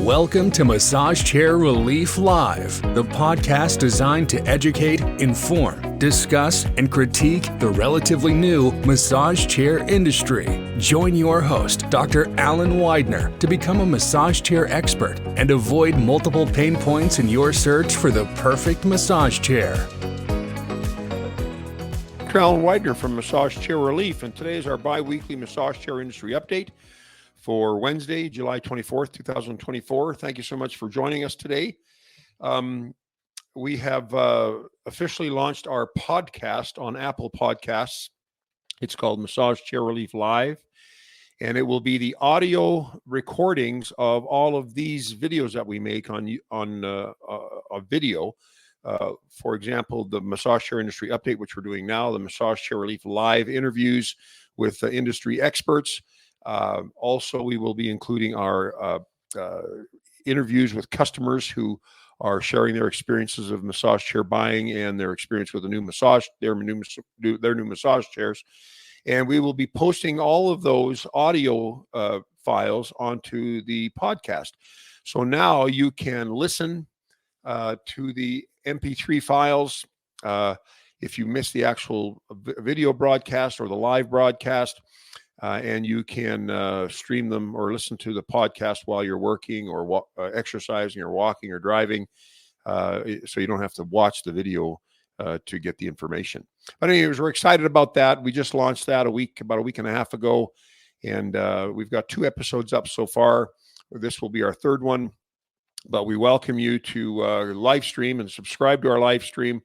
Welcome to Massage Chair Relief Live, the podcast designed to educate, inform, discuss, and critique the relatively new massage chair industry. Join your host, Dr. Alan Widener, to become a massage chair expert and avoid multiple pain points in your search for the perfect massage chair. Dr. Alan Widener from Massage Chair Relief, and today is our bi-weekly massage chair industry update for Wednesday, July 24th, 2024. Thank you so much for joining us today. We have officially launched our podcast on Apple Podcasts. It's called Massage Chair Relief Live, and it will be the audio recordings of all of these videos that we make on a video. For example, the Massage Chair Industry Update, which we're doing now, the Massage Chair Relief Live interviews with industry experts. Also, we will be including our interviews with customers who are sharing their experiences of massage chair buying and their experience with their new massage chairs. And we will be posting all of those audio files onto the podcast. So now you can listen to the MP3 files if you miss the actual video broadcast or the live broadcast. And you can stream them or listen to the podcast while you're working or exercising or walking or driving, so you don't have to watch the video to get the information. But anyways, we're excited about that. We just launched that about a week and a half ago, and we've got 2 episodes up so far. This will be our 3rd one, but we welcome you to live stream and subscribe to our live stream.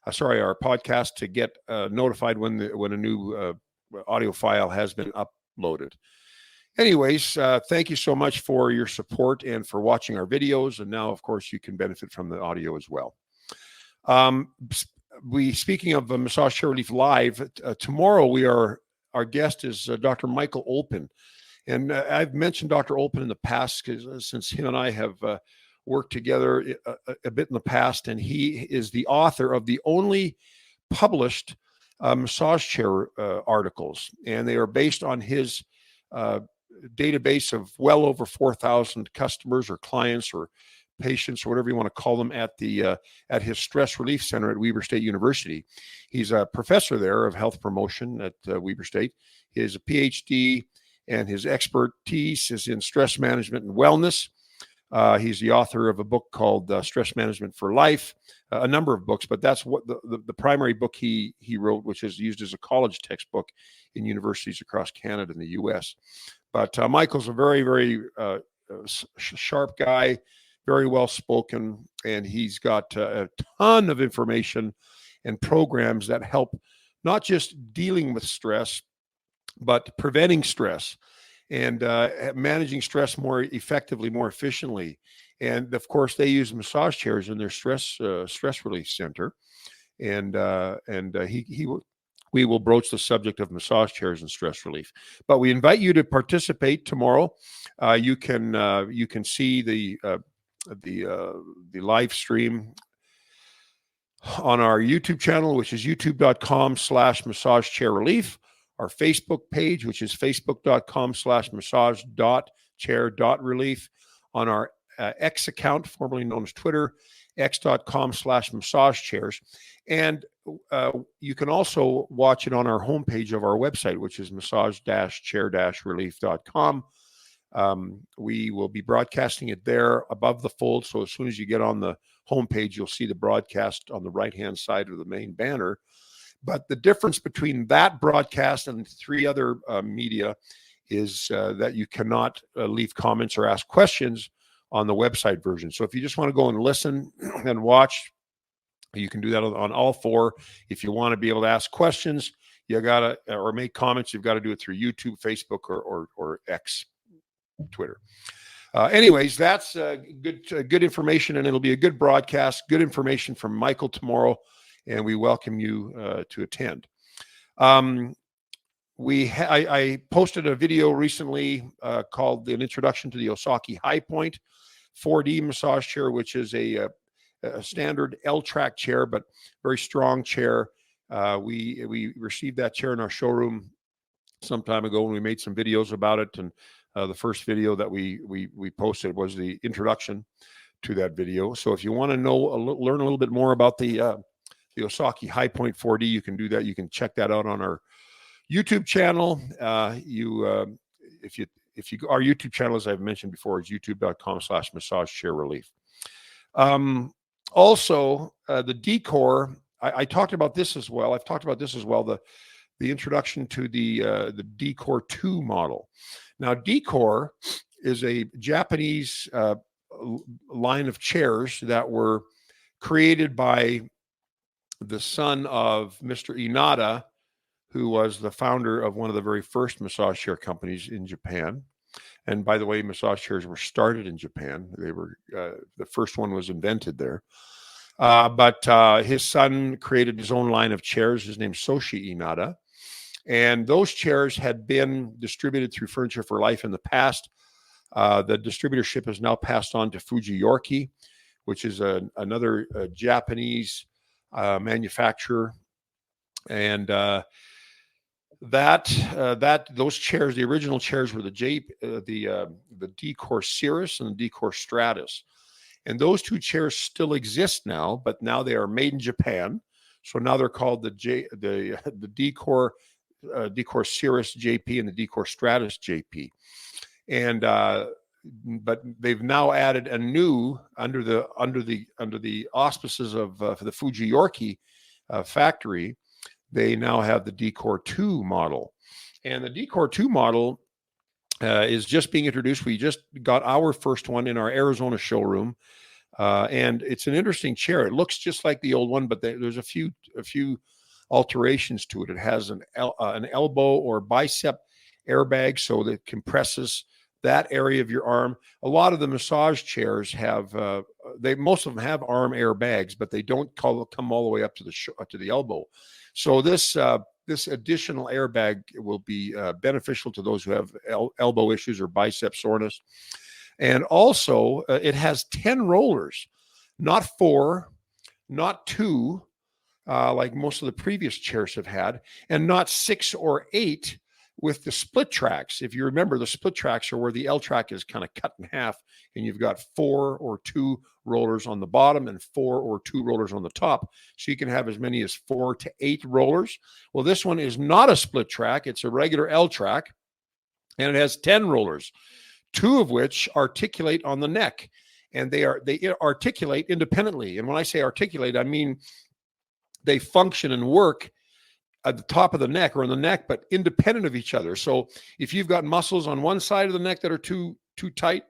Our podcast to get notified when a new audio file has been uploaded. Anyways, thank you so much for your support and for watching our videos. And now, of course, you can benefit from the audio as well. Speaking of Massage Chair Relief Live, tomorrow our guest is Dr. Michael Olpin. And I've mentioned Dr. Olpin in the past since him and I have worked together a bit in the past. And he is the author of the only published massage chair articles, and they are based on his database of well over 4,000 customers or clients or patients or whatever you want to call them at his stress relief center at Weber State University. He's a professor there of health promotion at Weber State. He has a PhD, and his expertise is in stress management and wellness. He's the author of a book called Stress Management for Life, a number of books, but that's what the primary book he wrote, which is used as a college textbook in universities across Canada and the U.S. But Michael's a very, very sharp guy, very well spoken, and he's got a ton of information and programs that help not just dealing with stress, but preventing stress and managing stress more effectively, more efficiently. And of course, they use massage chairs in their stress relief center. And we will broach the subject of massage chairs and stress relief. But we invite you to participate tomorrow. You can see the live stream on our YouTube channel, which is youtube.com/massage chair relief. Our Facebook page, which is facebook.com/massage.chair.relief, on our X account, formerly known as Twitter, x.com/massage chairs. And you can also watch it on our homepage of our website, which is massage-chair-relief.com. We will be broadcasting it there above the fold. So as soon as you get on the homepage, you'll see the broadcast on the right-hand side of the main banner. But the difference between that broadcast and 3 other media is that you cannot leave comments or ask questions on the website version. So if you just want to go and listen and watch, you can do that on all 4. If you want to be able to ask questions, or make comments, you've got to do it through YouTube, Facebook, or X, Twitter. Anyways, that's good information, and it'll be a good broadcast, good information from Michael tomorrow. And we welcome you to attend. I posted a video recently called An Introduction to the Osaki High Point 4D massage chair, which is a standard L-track chair, but very strong chair. We received that chair in our showroom some time ago, and we made some videos about it and The first video that we posted was the introduction to that video. So if you want to learn a little bit more about the Osaki Hi-Point 4D, you can do that. You can check that out on our YouTube channel. Our YouTube channel, as I've mentioned before, is youtube.com/massage chair relief. Also, the D-Core, I talked about this as well. I've talked about this as well, the introduction to the D-Core 2 model. Now, D-Core is a Japanese line of chairs that were created by the son of Mr. Inada, who was the founder of one of the very first massage chair companies in Japan. And by the way, massage chairs were started in Japan. They were the first one was invented there. But his son created his own line of chairs. His name's Soshi Inada. And those chairs had been distributed through Furniture for Life in the past. The distributorship has now passed on to Fujiyorki, which is another Japanese manufacturer. And those chairs, the original chairs, were the D-Core Cirrus and the D-Core Stratus. And those two chairs still exist now, but now they are made in Japan. So now they're called the D-Core Cirrus JP and the D-Core Stratus JP. And but they've now added a new under the auspices of the Fujiyorki factory. They now have the D-Core 2 model, and the D-Core 2 model is just being introduced. We just got our first one in our Arizona showroom, and it's an interesting chair. It looks just like the old one, but there's a few alterations to it. It has an elbow or bicep airbag, so that compresses that area of your arm. A lot of the massage chairs have most of them have arm airbags, but they don't come all the way up to the elbow. So this additional airbag will be beneficial to those who have elbow issues or bicep soreness. And also, it has 10 rollers, not 4, not 2, like most of the previous chairs have had, and not 6 or 8 with the split tracks. If you remember, the split tracks are where the L track is kind of cut in half, and you've got 4 or 2 rollers on the bottom and 4 or 2 rollers on the top. So you can have as many as 4 to 8 rollers. Well, this one is not a split track. It's a regular L track, and it has 10 rollers, 2 of which articulate on the neck, and they articulate independently. And when I say articulate, I mean they function and work at the top of the neck or in the neck, but independent of each other. So if you've got muscles on one side of the neck that are too tight,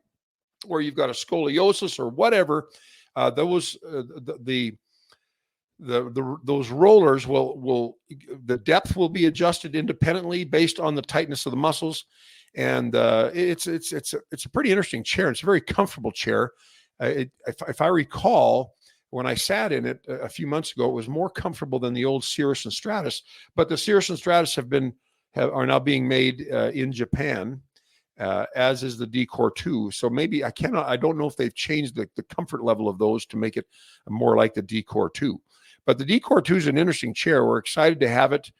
or you've got a scoliosis or whatever, those rollers will the depth will be adjusted independently based on the tightness of the muscles. And it's a pretty interesting chair. It's a very comfortable chair. If I recall, when I sat in it a few months ago, it was more comfortable than the old Cirrus and Stratus. But the Cirrus and Stratus are now being made in Japan, as is the D-Core 2. So maybe I don't know if they've changed the comfort level of those to make it more like the D-Core 2. But the D-Core 2 is an interesting chair. We're excited to have it.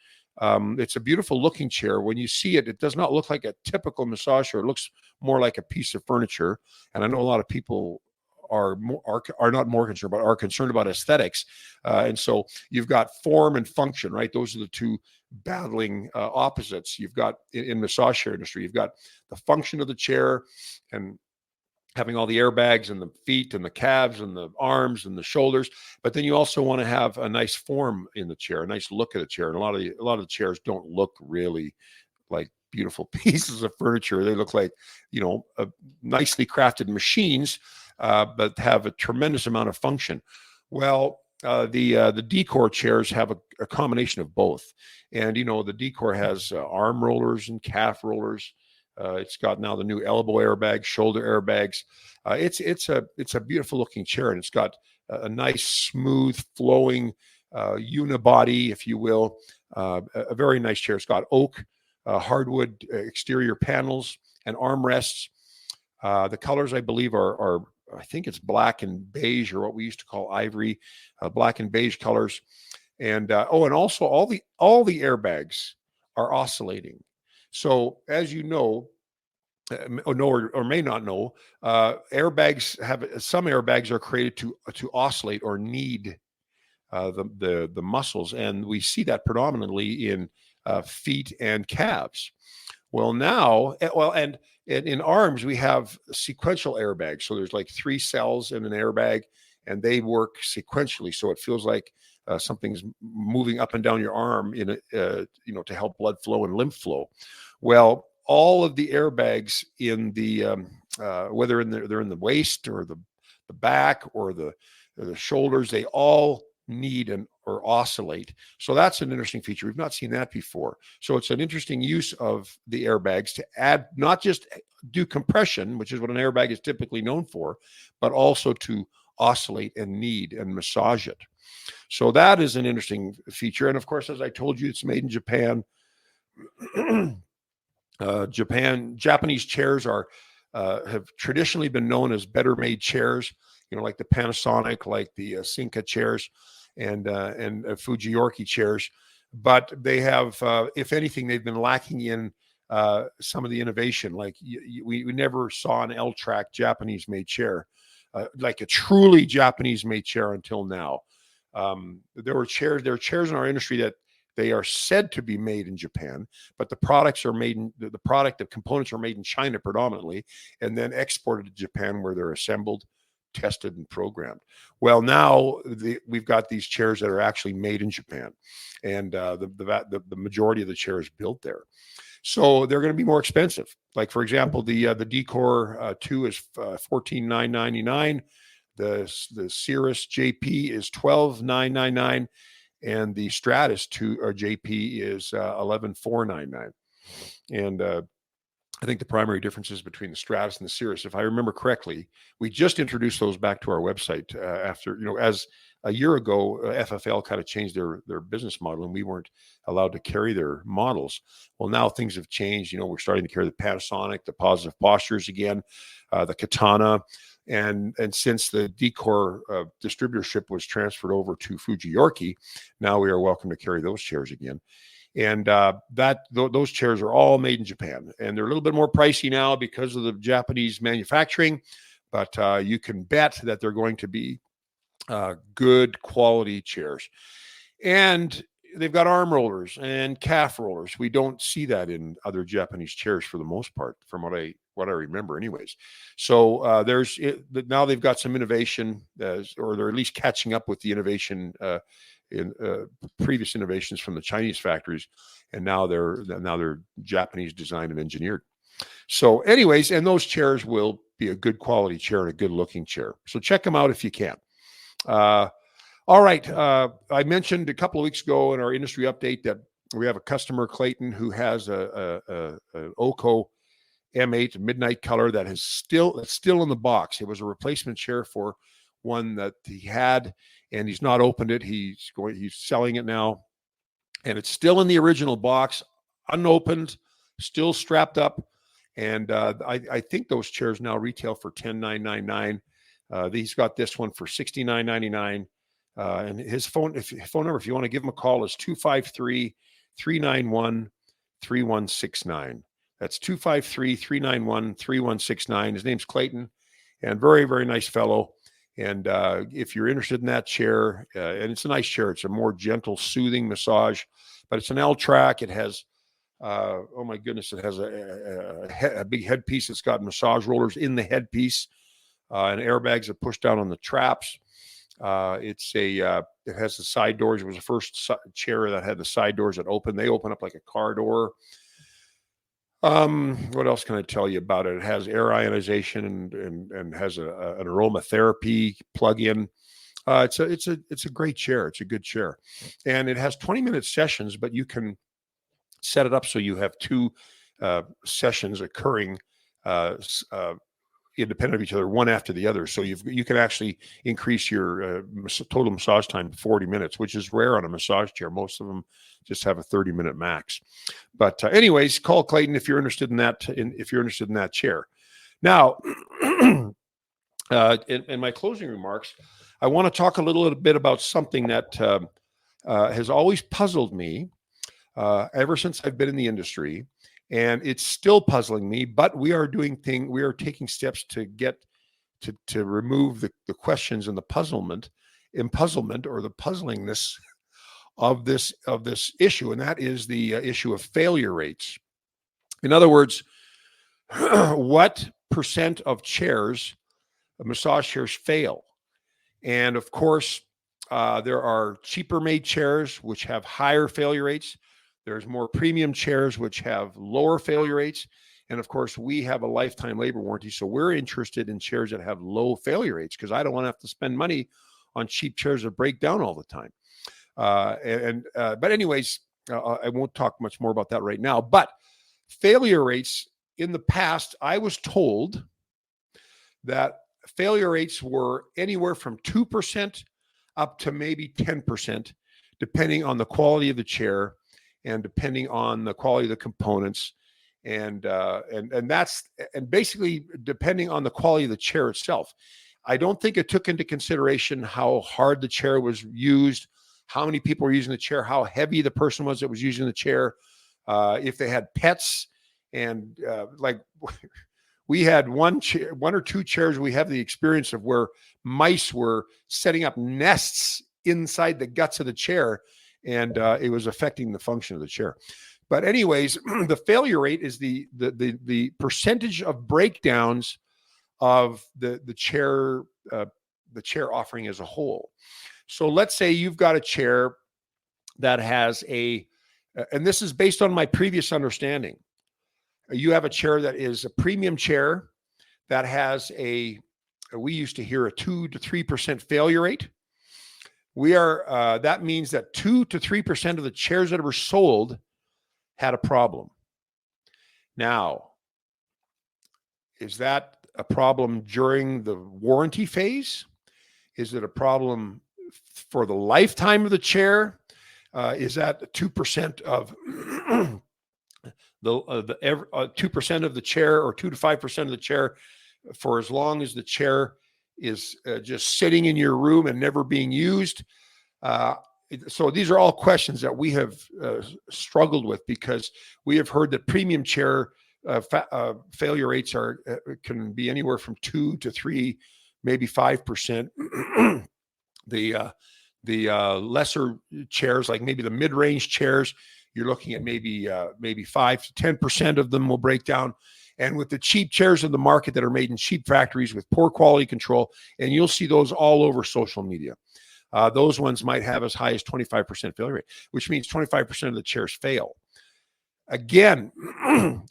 It's a beautiful looking chair. When you see it, it does not look like a typical massage chair. It looks more like a piece of furniture. And I know a lot of people are not more concerned, but are concerned about aesthetics. And so you've got form and function, right? Those are the two battling opposites. You've got in massage chair industry, you've got the function of the chair and having all the airbags and the feet and the calves and the arms and the shoulders. But then you also want to have a nice form in the chair, a nice look at the chair. And a lot of the chairs don't look really like beautiful pieces of furniture. They look like, nicely crafted machines, but have a tremendous amount of function. Well, the D-Core chairs have a combination of both. And, the D-Core has arm rollers and calf rollers. It's got now the new elbow airbags, shoulder airbags. It's a beautiful looking chair, and it's got a nice, smooth, flowing unibody, if you will. A very nice chair. It's got oak, hardwood exterior panels and armrests. The colors, I believe, are I think it's black and beige, or what we used to call ivory, black and beige colors. And and also all the airbags are oscillating. So as you know, know or may not know, some airbags are created to oscillate or knead the muscles, and we see that predominantly in feet and calves. Well, now, and in arms we have sequential airbags. So there's like 3 cells in an airbag, and they work sequentially. So it feels like something's moving up and down your arm to help blood flow and lymph flow. Well, all of the airbags in the whether they're in the waist or the back or the shoulders, they all knead or oscillate. So that's an interesting feature. We've not seen that before. So it's an interesting use of the airbags to add, not just do compression, which is what an airbag is typically known for, but also to oscillate and knead and massage it. So that is an interesting feature. And of course, as I told you, it's made in Japan. Japanese chairs have traditionally been known as better made chairs, like the Panasonic, like the Sinka chairs, and Fujiyorki chairs. But they have, if anything, they've been lacking in some of the innovation. Like we never saw an L-track Japanese made chair, like a truly Japanese made chair until now. There are chairs in our industry that they are said to be made in Japan, but the products are made the product of components are made in China predominantly, and then exported to Japan, where they're assembled, tested, and programmed. Well, now we've got these chairs that are actually made in Japan, and the majority of the chairs built there. So they're going to be more expensive. Like, for example, the Decor 2 is $14,999. The Cirrus JP is $12,999. And the Stratus 2 or JP is $11,499. And I think the primary differences between the Stratus and the Cirrus, if I remember correctly, we just introduced those back to our website after, as a year ago, FFL kind of changed their business model, and we weren't allowed to carry their models. Well, now things have changed. We're starting to carry the Panasonic, the Positive Postures again, the Katana. And since the Decor distributorship was transferred over to Fujiyorki, now we are welcome to carry those chairs again. And those chairs are all made in Japan, and they're a little bit more pricey now because of the Japanese manufacturing, but you can bet that they're going to be good quality chairs. And they've got arm rollers and calf rollers. We don't see that in other Japanese chairs for the most part, from what I remember anyways. So now they've got some innovation, or they're at least catching up with the innovation in previous innovations from the Chinese factories, and now they're Japanese designed and engineered. So anyways, and those chairs will be a good quality chair and a good looking chair. So check them out if you can. All right. I mentioned a couple of weeks ago in our industry update that we have a customer, Clayton, who has an Oco M8 midnight color that's still in the box. It was a replacement chair for one that he had, and he's not opened it. He's selling it now, and it's still in the original box, unopened, still strapped up. And I think those chairs now retail for $10,999. He's got this one for $69.99. And his phone number, if you want to give him a call, is 253-391-3169. That's 253-391-3169. His name's Clayton, and very, very nice fellow. And if you're interested in that chair, and it's a nice chair, it's a more gentle, soothing massage, but it's an L-track. It has, oh my goodness, it has a big headpiece. It's got massage rollers in the headpiece, and airbags that push down on the traps. It has the side doors. It was the first chair that had the side doors that open. They open up like a car door. What else can I tell you about it? It has air ionization and has an aromatherapy plug-in. It's a great chair. It's a good chair, and it has 20-minute sessions, but you can set it up so you have 2 sessions occurring independent of each other, one after the other. So you can actually increase your total massage time to 40 minutes, which is rare on a massage chair. Most of them just have a 30-minute max. But anyways, call Clayton if you're interested in that. If you're interested in that chair. Now, in my closing remarks, I want to talk a little bit about something that has always puzzled me ever since I've been in the industry, and it's still puzzling me. But we are taking steps to get to remove the questions and the puzzlement or the puzzlingness of this issue, and that is the issue of failure rates. In other words, what percent of massage chairs fail? And of course, there are cheaper made chairs which have higher failure rates. There's more premium chairs which have lower failure rates. And of course, we have a lifetime labor warranty. So we're interested in chairs that have low failure rates, because I don't want to have to spend money on cheap chairs that break down all the time. But anyways, I won't talk much more about that right now. But failure rates, in the past, I was told that failure rates were anywhere from 2% up to maybe 10%, depending on the quality of the chair and depending on the quality of the components, and basically depending on the quality of the chair itself. I don't think it took into consideration how hard the chair was used, how many people were using the chair, how heavy the person was that was using the chair, if they had pets, and like we had one or two chairs. We have the experience of where mice were setting up nests inside the guts of the chair, and it was affecting the function of the chair. But anyways, the failure rate is the percentage of breakdowns of the chair offering as a whole. So let's say you've got a chair that has and this is based on my previous understanding. You have a chair that is a premium chair that has we used to hear a 2 to 3% failure rate. That means that 2 to 3% of the chairs that were sold had a problem. Now, is that a problem during the warranty phase? Is it a problem for the lifetime of the chair? Is that 2% of the 2% of the chair, or 2 to 5% of the chair, for as long as the chair is just sitting in your room and never being used? So these are all questions that we have struggled with, because we have heard that premium chair failure rates can be anywhere from 2 to 3, maybe 5%. The lesser chairs, like maybe the mid-range chairs, you're looking at maybe 5 to 10% of them will break down. And with the cheap chairs in the market that are made in cheap factories with poor quality control, and you'll see those all over social media, those ones might have as high as 25% failure rate, which means 25% of the chairs fail. Again,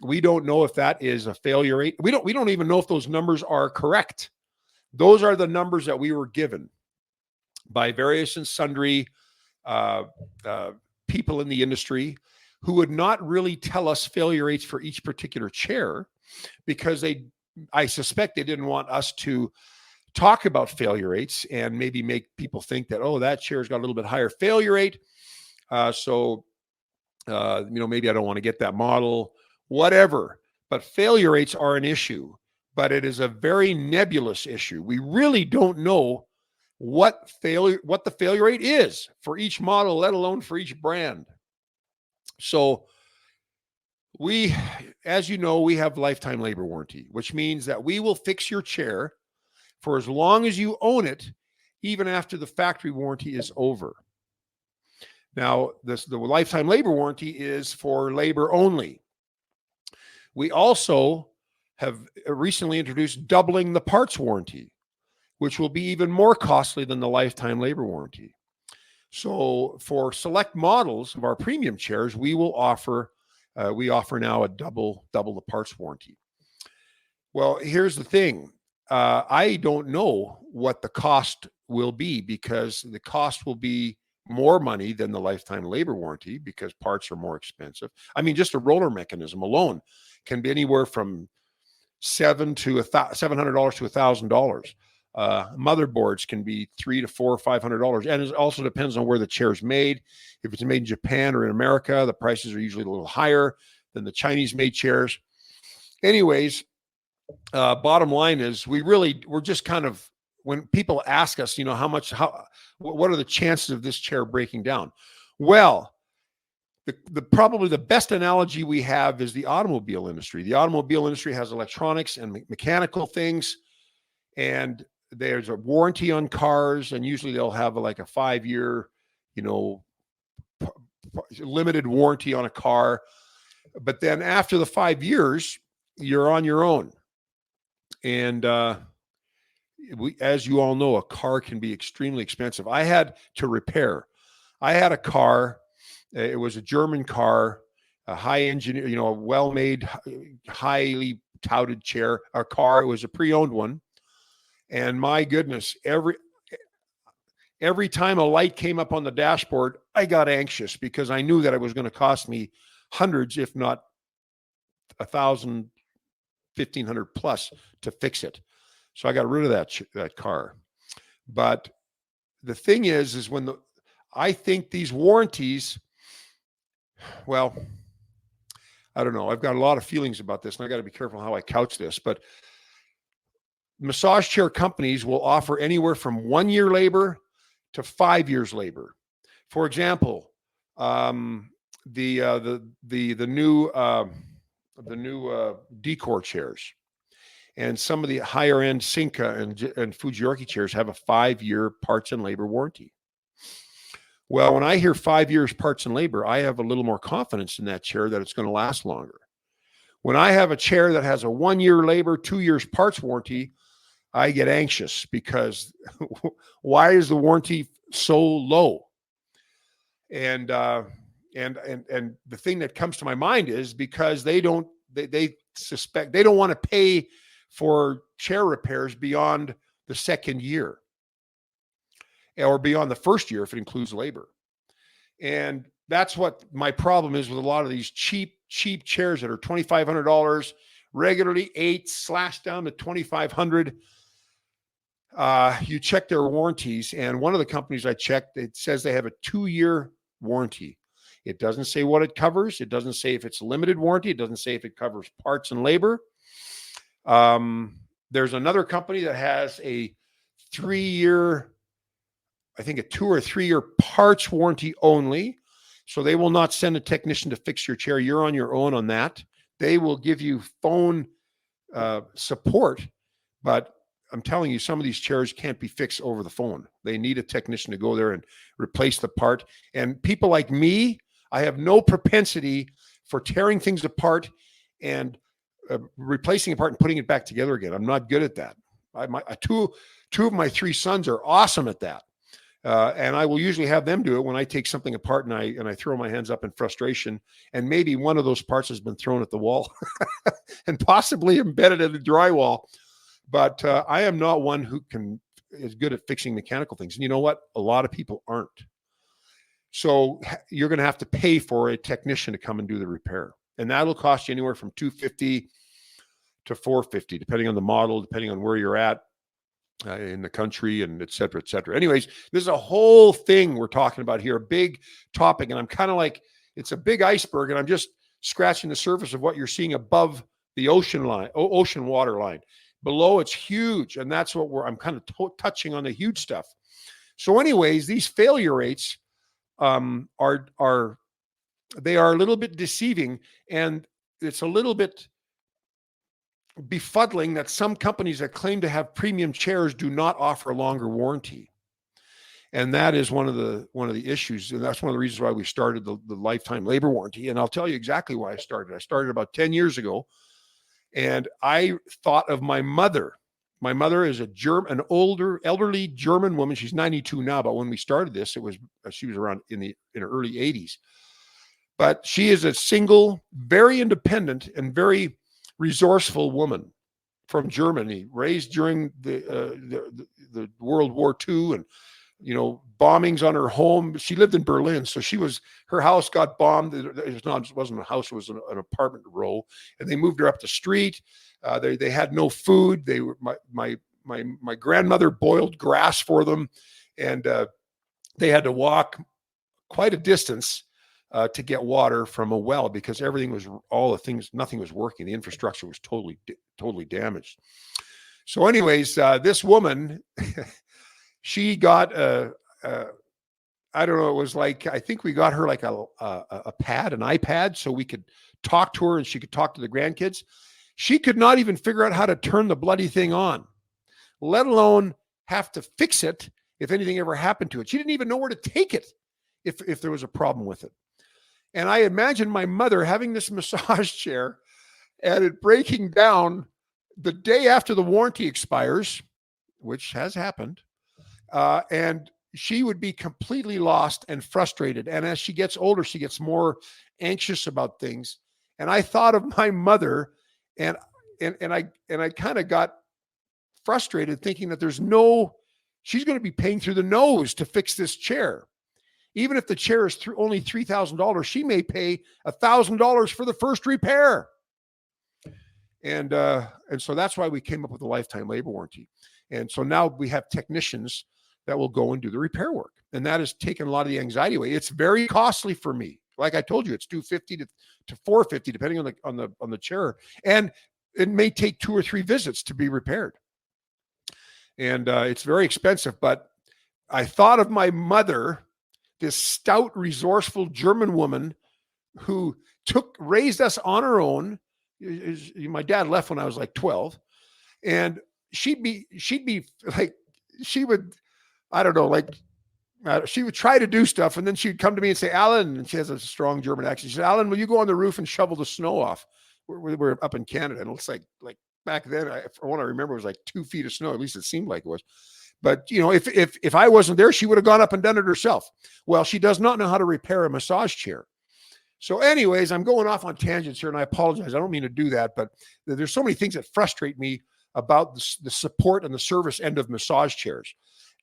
we don't know if that is a failure rate. We don't even know if those numbers are correct. Those are the numbers that we were given by various and sundry people in the industry, who would not really tell us failure rates for each particular chair, because I suspect they didn't want us to talk about failure rates and maybe make people think that, oh, that chair's got a little bit higher failure rate. So maybe I don't want to get that model, whatever. But failure rates are an issue, but it is a very nebulous issue. We really don't know what the failure rate is for each model, let alone for each brand. So as you know, we have lifetime labor warranty, which means that we will fix your chair for as long as you own it, even after the factory warranty is over. Now, the lifetime labor warranty is for labor only. We also have recently introduced doubling the parts warranty, which will be even more costly than the lifetime labor warranty. So for select models of our premium chairs, we offer now a double the parts warranty. Well, here's the thing. I don't know what the cost will be, because the cost will be more money than the lifetime labor warranty, because parts are more expensive. I mean, just a roller mechanism alone can be anywhere from $700 to $1,000. Motherboards can be $300 to $400 or $500, and it also depends on where the chair is made. If it's made in Japan or in America, the prices are usually a little higher than the Chinese-made chairs. Anyways, bottom line is we're just kind of, when people ask us, what are the chances of this chair breaking down? Well, the probably the best analogy we have is the automobile industry. The automobile industry has electronics and mechanical things, and there's a warranty on cars, and usually they'll have like a 5-year, limited warranty on a car. But then after the 5 years, you're on your own. And as you all know, a car can be extremely expensive. I had to repair. I had a car. It was a German car, a high engineer, a well-made, highly touted car. It was a pre-owned one. And my goodness, every time a light came up on the dashboard, I got anxious because I knew that it was going to cost me hundreds, if not 1,000, 1,500 plus to fix it. So I got rid of that car. But the thing is I think these warranties, well, I don't know. I've got a lot of feelings about this, and I got to be careful how I couch this. But massage chair companies will offer anywhere from 1 year labor to 5 years labor. For example, the new Decor chairs and some of the higher end Sinca and Fujiorki chairs have a 5-year parts and labor warranty. Well, when I hear 5 years parts and labor, I have a little more confidence in that chair that it's going to last longer. When I have a chair that has a 1 year labor, 2 years parts warranty, I get anxious because why is the warranty so low? And the thing that comes to my mind is because they suspect they don't want to pay for chair repairs beyond the second year or beyond the first year if it includes labor. And that's what my problem is with a lot of these cheap chairs that are $2,500, regularly $800 slashed down to $2,500. You check their warranties, and one of the companies I checked, it says they have a 2-year warranty. It doesn't say what it covers. It doesn't say if it's limited warranty. It doesn't say if it covers parts and labor. There's another company that has a 3-year, I think a 2 or 3 year parts warranty only. So they will not send a technician to fix your chair. You're on your own on that. They will give you phone support, but I'm telling you, some of these chairs can't be fixed over the phone. They need a technician to go there and replace the part. And people like me, I have no propensity for tearing things apart and replacing a part and putting it back together again. I'm not good at that. Two of my 3 sons are awesome at that. And I will usually have them do it when I take something apart and I throw my hands up in frustration. And maybe one of those parts has been thrown at the wall and possibly embedded in the drywall. But I am not one who is good at fixing mechanical things. And you know what? A lot of people aren't. So you're going to have to pay for a technician to come and do the repair. And that'll cost you anywhere from $250 to $450, depending on the model, depending on where you're at in the country, and et cetera, et cetera. Anyways, there's a whole thing we're talking about here, a big topic. And I'm kind of like, it's a big iceberg, and I'm just scratching the surface of what you're seeing above the ocean water line. Below, it's huge, and that's what I'm kind of touching on the huge stuff. So anyways, these failure rates are a little bit deceiving, and it's a little bit befuddling that some companies that claim to have premium chairs do not offer a longer warranty. And that is one of the issues, and that's one of the reasons why we started the lifetime labor warranty. And I'll tell you exactly why I started. I started about 10 years ago. And I thought of my mother. My mother is an elderly German woman. She's 92 now, but when we started this, she was around in her early 80s. But she is a single, very independent and very resourceful woman from Germany, raised during the World War II, and bombings on her home. She lived in Berlin, so her house got bombed. It wasn't a house; it was an apartment row, and they moved her up the street. They had no food. My grandmother boiled grass for them, and they had to walk quite a distance to get water from a well because nothing was working. The infrastructure was totally damaged. So, anyways, this woman. She got a I don't know. It was like, I think we got her like a pad, an iPad, so we could talk to her and she could talk to the grandkids. She could not even figure out how to turn the bloody thing on, let alone have to fix it if anything ever happened to it. She didn't even know where to take it if there was a problem with it. And I imagine my mother having this massage chair and it breaking down the day after the warranty expires, which has happened, and she would be completely lost and frustrated. And as she gets older, she gets more anxious about things. And I thought of my mother, and I kind of got frustrated thinking that she's going to be paying through the nose to fix this chair. Even if the chair is only $3,000, she may pay $1,000 for the first repair. And so that's why we came up with a lifetime labor warranty. And so now we have technicians that will go and do the repair work. And that has taken a lot of the anxiety away. It's very costly for me. Like I told you, it's $250 to $450, depending on the chair. And it may take 2 or 3 visits to be repaired. And it's very expensive. But I thought of my mother, this stout, resourceful German woman who raised us on her own. My dad left when I was like 12, and she'd be like, she would try to do stuff, and then she'd come to me and say, Alan, and she has a strong German accent. She said, Alan, will you go on the roof and shovel the snow off? We're up in Canada, and it's like back then, for what I remember, it was like 2 feet of snow. At least it seemed like it was. But if I wasn't there, she would have gone up and done it herself. Well, she does not know how to repair a massage chair. So anyways, I'm going off on tangents here, and I apologize. I don't mean to do that, but there's so many things that frustrate me about the support and the service end of massage chairs.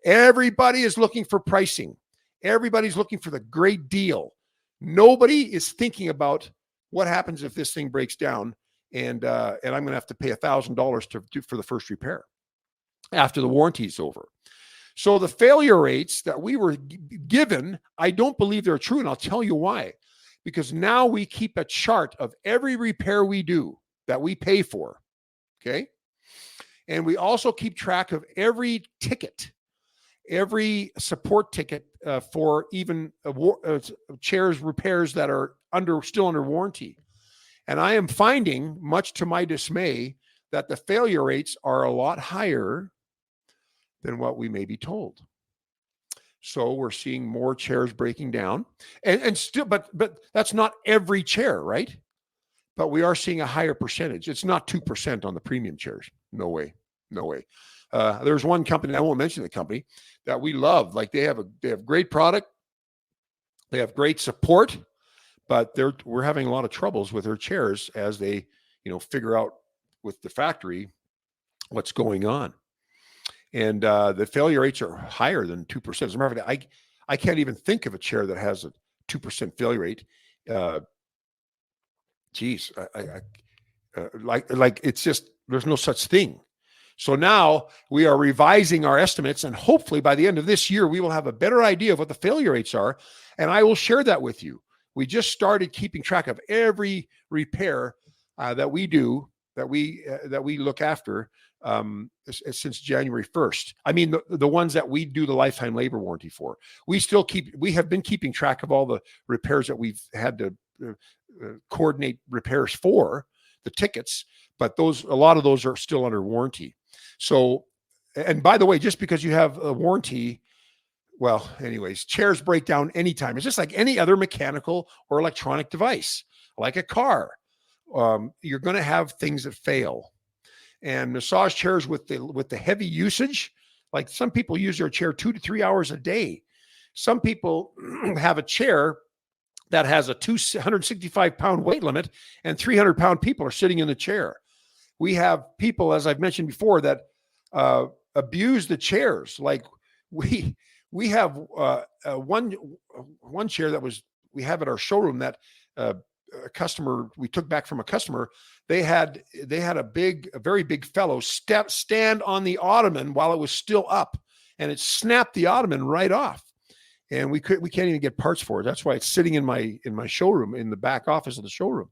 Everybody is looking for pricing. Everybody's looking for the great deal. Nobody is thinking about what happens if this thing breaks down, and I'm going to have to pay $1,000 for the first repair after the warranty is over. So the failure rates that we were given, I don't believe they're true, and I'll tell you why. Because now we keep a chart of every repair we do that we pay for, okay? And we also keep track of every ticket, every support ticket for even chairs repairs that are still under warranty. And I am finding, much to my dismay, that the failure rates are a lot higher than what we may be told. So we're seeing more chairs breaking down, and still, but that's not every chair, right? But we are seeing a higher percentage. It's not 2% on the premium chairs. No way. There's one company, I won't mention the company, that we love. Like they have great product, they have great support, but we're having a lot of troubles with their chairs as they, figure out with the factory what's going on. And the failure rates are higher than 2%. As a matter of fact, I can't even think of a chair that has a 2% failure rate. Like it's just, there's no such thing. So now we are revising our estimates, and hopefully by the end of this year, we will have a better idea of what the failure rates are. And I will share that with you. We just started keeping track of every repair that we do, that we look after since January 1st. I mean, the ones that we do the lifetime labor warranty for. We have been keeping track of all the repairs that we've had to coordinate repairs for, the tickets, but a lot of those are still under warranty. So, and by the way, just because you have a warranty, well, anyways, chairs break down anytime. It's just like any other mechanical or electronic device, like a car. You're going to have things that fail. And massage chairs with the heavy usage, like some people use their chair 2 to 3 hours a day. Some people have a chair that has a 265-pound weight limit, and 300-pound people are sitting in the chair. We have people, as I've mentioned before, that abuse the chairs. Like we have one chair that we have at our showroom that a customer we took back from a customer. They had a very big fellow stand on the ottoman while it was still up, and it snapped the ottoman right off. And we can't even get parts for it. That's why it's sitting in my showroom, in the back office of the showroom.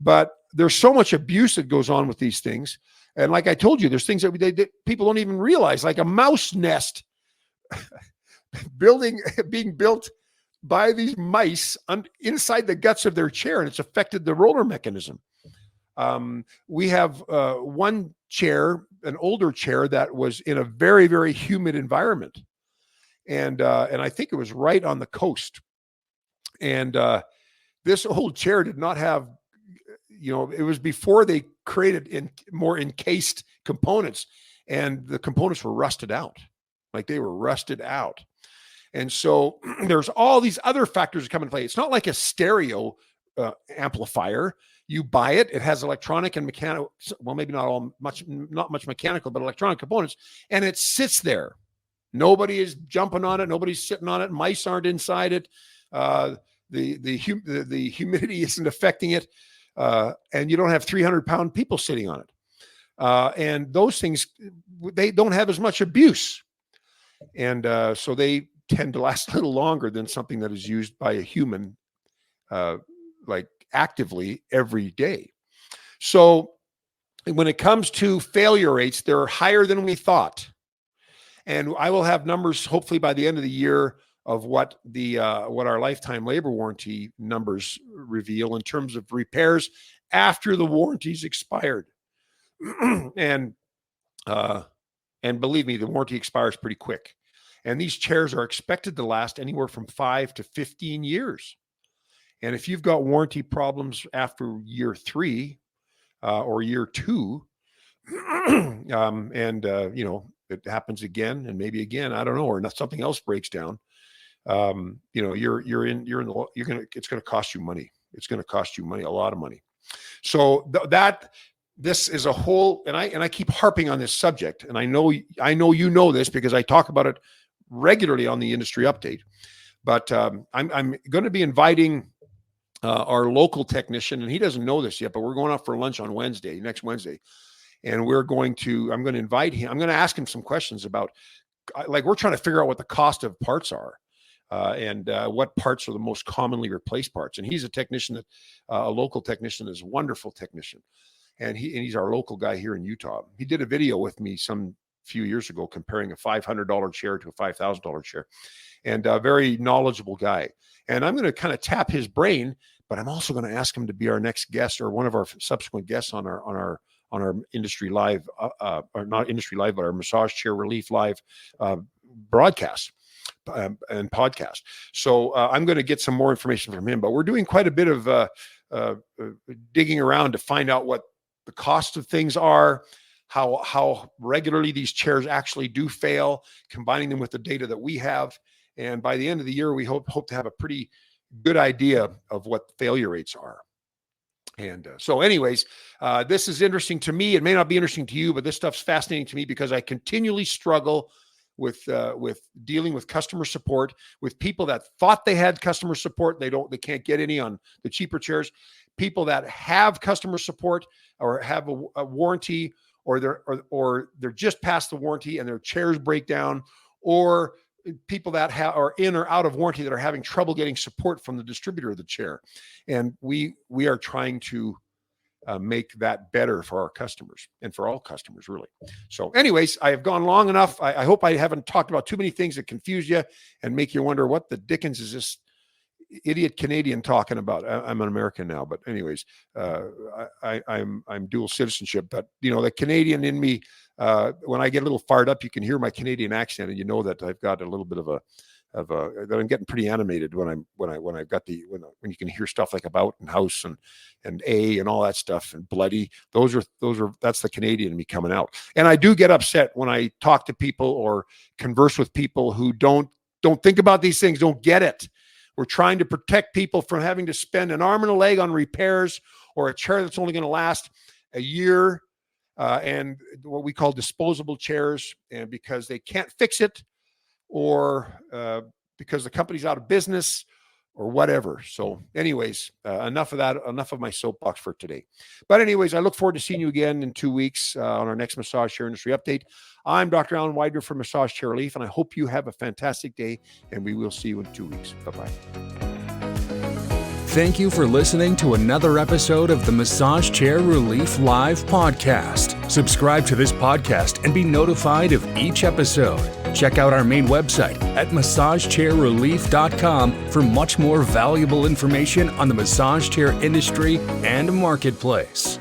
But there's so much abuse that goes on with these things. And like I told you, there's things that people don't even realize, like a mouse nest. being built by these mice inside the guts of their chair, and it's affected the roller mechanism. We have one chair, an older chair that was in a very, very humid environment. And I think it was right on the coast. And this old chair did not have, it was before they created more encased components, and the components were rusted out. Like they were rusted out. And so there's all these other factors that come into play. It's not like a stereo amplifier. You buy it, it has electronic and mechanical, well, maybe not much mechanical, but electronic components, and it sits there. Nobody is jumping on it. Nobody's sitting on it. Mice aren't inside it. The humidity isn't affecting it. And you don't have 300-pound people sitting on it. And those things, they don't have as much abuse. And so they tend to last a little longer than something that is used by a human, like actively every day. So when it comes to failure rates, they're higher than we thought. And I will have numbers hopefully by the end of the year of what our lifetime labor warranty numbers reveal in terms of repairs after the warranty's expired. And believe me, the warranty expires pretty quick. And these chairs are expected to last anywhere from 5 to 15 years. And if you've got warranty problems after year 3 or year 2, it happens again and maybe again, I don't know, or something else breaks down, it's going to cost you money. It's going to cost you money, a lot of money. So this is a whole, and I keep harping on this subject, and I know you know this because I talk about it regularly on the industry update. But I'm going to be inviting our local technician, and he doesn't know this yet, but we're going out for lunch on next Wednesday. And I'm going to invite him. I'm going to ask him some questions about, like, we're trying to figure out what the cost of parts are and what parts are the most commonly replaced parts. And he's a technician a local technician, is a wonderful technician. And he's our local guy here in Utah. He did a video with me some few years ago comparing a $500 chair to a $5,000 chair, and a very knowledgeable guy. And I'm going to kind of tap his brain, but I'm also going to ask him to be our next guest or one of our subsequent guests on our Industry Live, or not Industry Live, but our Massage Chair Relief Live broadcast and podcast. So I'm going to get some more information from him, but we're doing quite a bit of digging around to find out what the cost of things are, how regularly these chairs actually do fail, combining them with the data that we have. And by the end of the year, we hope to have a pretty good idea of what failure rates are. And so anyways, this is interesting to me. It may not be interesting to you, but this stuff's fascinating to me because I continually struggle with dealing with customer support, with people that thought they had customer support. They can't get any on the cheaper chairs. People that have customer support or have a warranty, or they're just past the warranty and their chairs break down, or people that are in or out of warranty that are having trouble getting support from the distributor of the chair. And we are trying to make that better for our customers and for all customers, really. So anyways, I have gone long enough. I hope I haven't talked about too many things that confuse you and make you wonder what the dickens is this idiot Canadian talking about. I'm an American now, but anyways, I'm dual citizenship, but the Canadian in me, when I get a little fired up, you can hear my Canadian accent, and you know that I've got a little bit of that I'm getting pretty animated when you can hear stuff like about and house and a and all that stuff and bloody. That's the Canadian in me coming out. And I do get upset when I talk to people or converse with people who don't think about these things, don't get it. We're trying to protect people from having to spend an arm and a leg on repairs or a chair that's only going to last a year, and what we call disposable chairs, and because they can't fix it, or because the company's out of business, or whatever. So anyways, enough of that, enough of my soapbox for today. But anyways, I look forward to seeing you again in 2 weeks on our next Massage Chair Industry Update. I'm Dr. Alan Widener from Massage Chair Relief, and I hope you have a fantastic day, and we will see you in 2 weeks. Bye-bye. Thank you for listening to another episode of the Massage Chair Relief Live podcast. Subscribe to this podcast and be notified of each episode. Check out our main website at massagechairrelief.com for much more valuable information on the massage chair industry and marketplace.